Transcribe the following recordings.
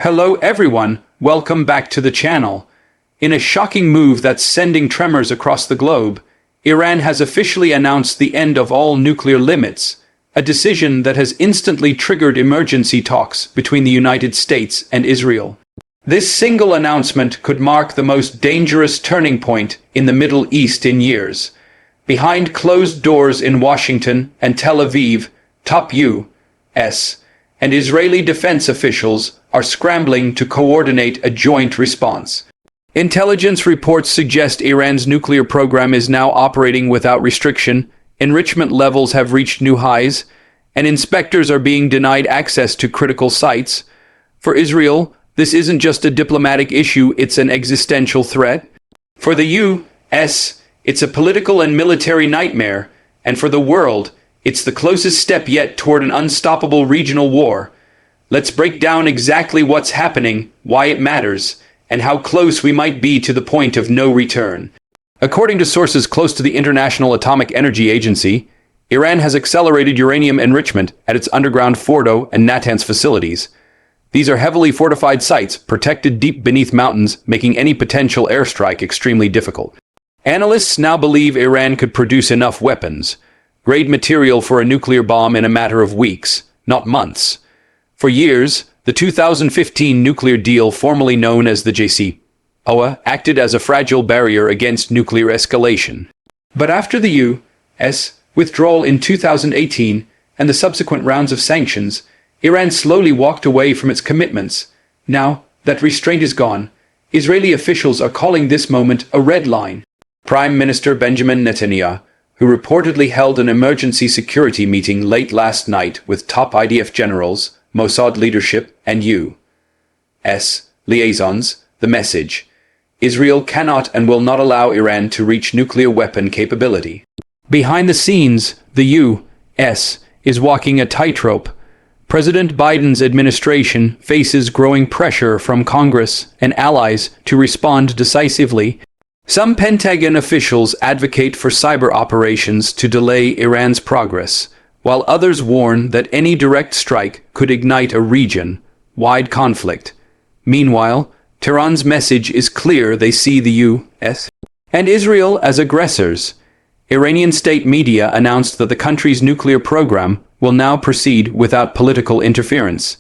Hello everyone, welcome back to the channel. In a shocking move that's sending tremors across the globe, Iran has officially announced the end of all nuclear limits, a decision that has instantly triggered emergency talks between the United States and Israel. This single announcement could mark the most dangerous turning point in the Middle East in years. Behind closed doors in Washington and Tel Aviv, top U.S. and Israeli defense officials are scrambling to coordinate a joint response. Intelligence reports suggest Iran's nuclear program is now operating without restriction, enrichment levels have reached new highs, and inspectors are being denied access to critical sites. For Israel, this isn't just a diplomatic issue, it's an existential threat. For the U.S., it's a political and military nightmare, and for the world, it's the closest step yet toward an unstoppable regional war. Let's break down exactly what's happening, why it matters, and how close we might be to the point of no return. According to sources close to the International Atomic Energy Agency, Iran has accelerated uranium enrichment at its underground Fordo and Natanz facilities. These are heavily fortified sites, protected deep beneath mountains, making any potential airstrike extremely difficult. Analysts now believe Iran could produce enough weapons, grade material for a nuclear bomb in a matter of weeks, not months. For years, the 2015 nuclear deal, formerly known as the JCPOA, acted as a fragile barrier against nuclear escalation. But after the U.S. withdrawal in 2018 and the subsequent rounds of sanctions, Iran slowly walked away from its commitments. Now that restraint is gone, Israeli officials are calling this moment a red line. Prime Minister Benjamin Netanyahu, who reportedly held an emergency security meeting late last night with top IDF generals, Mossad leadership, and U.S. liaisons, the message: Israel cannot and will not allow Iran to reach nuclear weapon capability. Behind the scenes, the U.S. is walking a tightrope. President Biden's administration faces growing pressure from Congress and allies to respond decisively. Some Pentagon officials advocate for cyber operations to delay Iran's progress, while others warn that any direct strike could ignite a region-wide conflict. Meanwhile, Tehran's message is clear: they see the U.S. and Israel as aggressors. Iranian state media announced that the country's nuclear program will now proceed without political interference,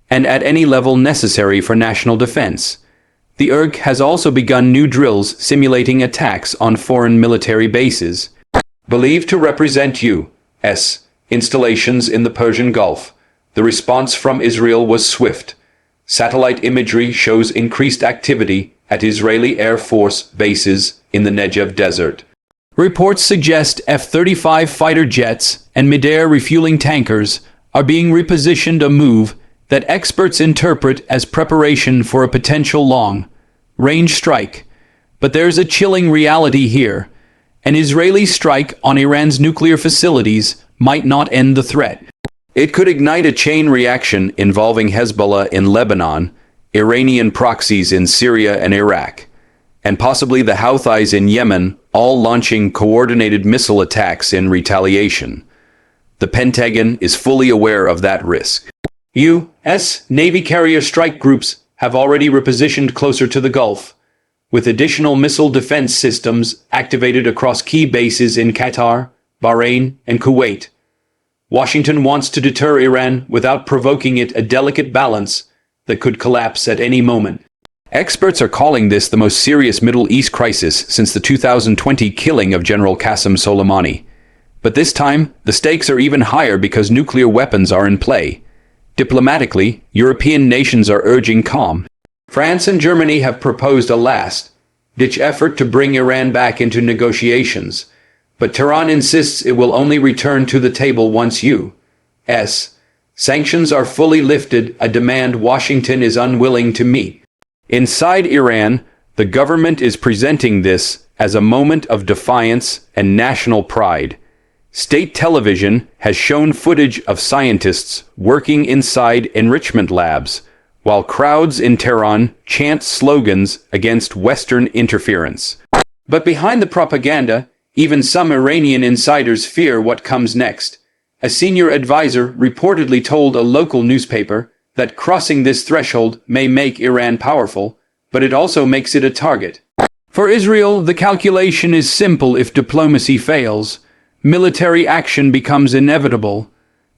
and at any level necessary for national defense. The IRG has also begun new drills simulating attacks on foreign military bases, believed to represent U.S. installations in the Persian Gulf. The response from Israel was swift. Satellite imagery shows increased activity at Israeli Air Force bases in the Negev Desert. Reports suggest F-35 fighter jets and mid-air refueling tankers are being repositioned, a move that experts interpret as preparation for a potential long-range strike. But there's a chilling reality here. An Israeli strike on Iran's nuclear facilities might not end the threat. It could ignite a chain reaction involving Hezbollah in Lebanon, Iranian proxies in Syria and Iraq, and possibly the Houthis in Yemen, all launching coordinated missile attacks in retaliation. The Pentagon is fully aware of that risk. U.S. Navy carrier strike groups have already repositioned closer to the Gulf, with additional missile defense systems activated across key bases in Qatar, Bahrain, and Kuwait. Washington wants to deter Iran without provoking it, a delicate balance that could collapse at any moment. Experts are calling this the most serious Middle East crisis since the 2020 killing of General Qasem Soleimani. But this time, the stakes are even higher because nuclear weapons are in play. Diplomatically, European nations are urging calm. France and Germany have proposed a last-ditch effort to bring Iran back into negotiations, but Tehran insists it will only return to the table once U.S. sanctions are fully lifted, a demand Washington is unwilling to meet. Inside Iran, the government is presenting this as a moment of defiance and national pride. State television has shown footage of scientists working inside enrichment labs, while crowds in Tehran chant slogans against Western interference. But behind the propaganda, even some Iranian insiders fear what comes next. A senior advisor reportedly told a local newspaper that crossing this threshold may make Iran powerful, but it also makes it a target. For Israel, the calculation is simple. If diplomacy fails, military action becomes inevitable.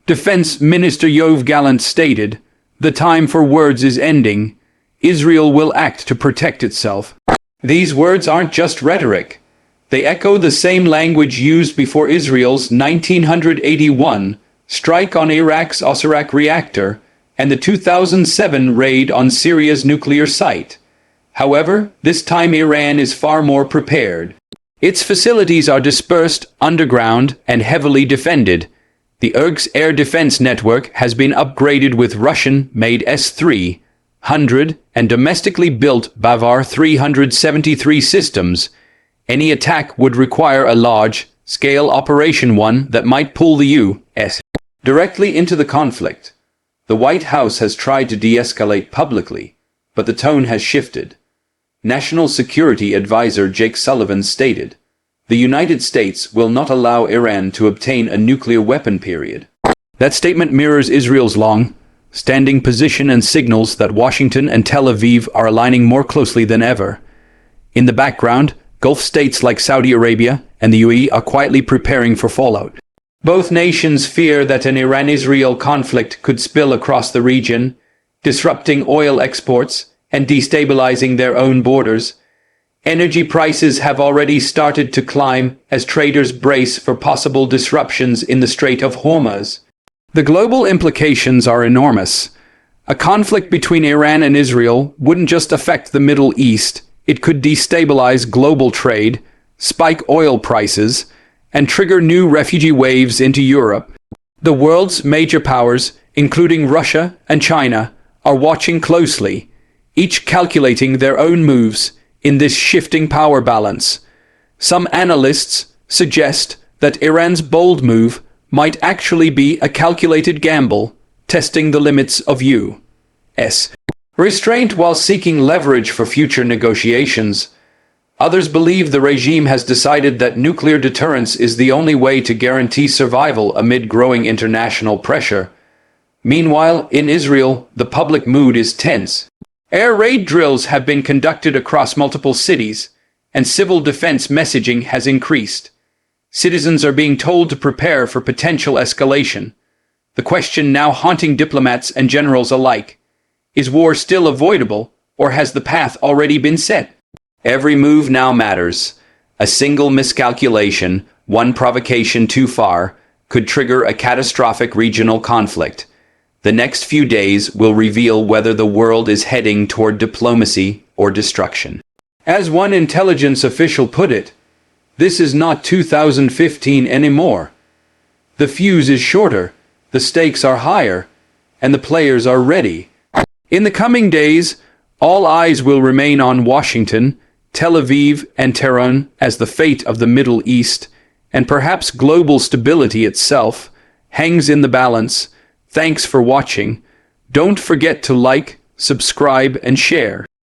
Defense Minister Yoav Gallant stated, "The time for words is ending. Israel will act to protect itself." These words aren't just rhetoric. They echo the same language used before Israel's 1981 strike on Iraq's Osirak reactor and the 2007 raid on Syria's nuclear site. However, this time Iran is far more prepared. Its facilities are dispersed, underground, and heavily defended. The IRG's air defense network has been upgraded with Russian-made S-300 and domestically built Bavar 373 systems. Any attack would require a large-scale operation, one that might pull the U.S. directly into the conflict. The White House has tried to de-escalate publicly, but the tone has shifted. National Security Advisor Jake Sullivan stated, "The United States will not allow Iran to obtain a nuclear weapon, period." That statement mirrors Israel's long-standing position and signals that Washington and Tel Aviv are aligning more closely than ever. In the background, Gulf states like Saudi Arabia and the UAE are quietly preparing for fallout. Both nations fear that an Iran-Israel conflict could spill across the region, disrupting oil exports and destabilizing their own borders. Energy prices have already started to climb as traders brace for possible disruptions in the Strait of Hormuz. The global implications are enormous. A conflict between Iran and Israel wouldn't just affect the Middle East, it could destabilize global trade, spike oil prices, and trigger new refugee waves into Europe. The world's major powers, including Russia and China, are watching closely, each calculating their own moves in this shifting power balance. Some analysts suggest that Iran's bold move might actually be a calculated gamble, testing the limits of U.S. restraint while seeking leverage for future negotiations. Others believe the regime has decided that nuclear deterrence is the only way to guarantee survival amid growing international pressure. Meanwhile, in Israel, the public mood is tense. Air raid drills have been conducted across multiple cities, and civil defense messaging has increased. Citizens are being told to prepare for potential escalation. The question now haunting diplomats and generals alike: is war still avoidable, or has the path already been set? Every move now matters. A single miscalculation, one provocation too far, could trigger a catastrophic regional conflict. The next few days will reveal whether the world is heading toward diplomacy or destruction. As one intelligence official put it, this is not 2015 anymore. The fuse is shorter, the stakes are higher, and the players are ready. In the coming days, all eyes will remain on Washington, Tel Aviv, and Tehran as the fate of the Middle East, and perhaps global stability itself, hangs in the balance. Thanks for watching. Don't forget to like, subscribe, and share.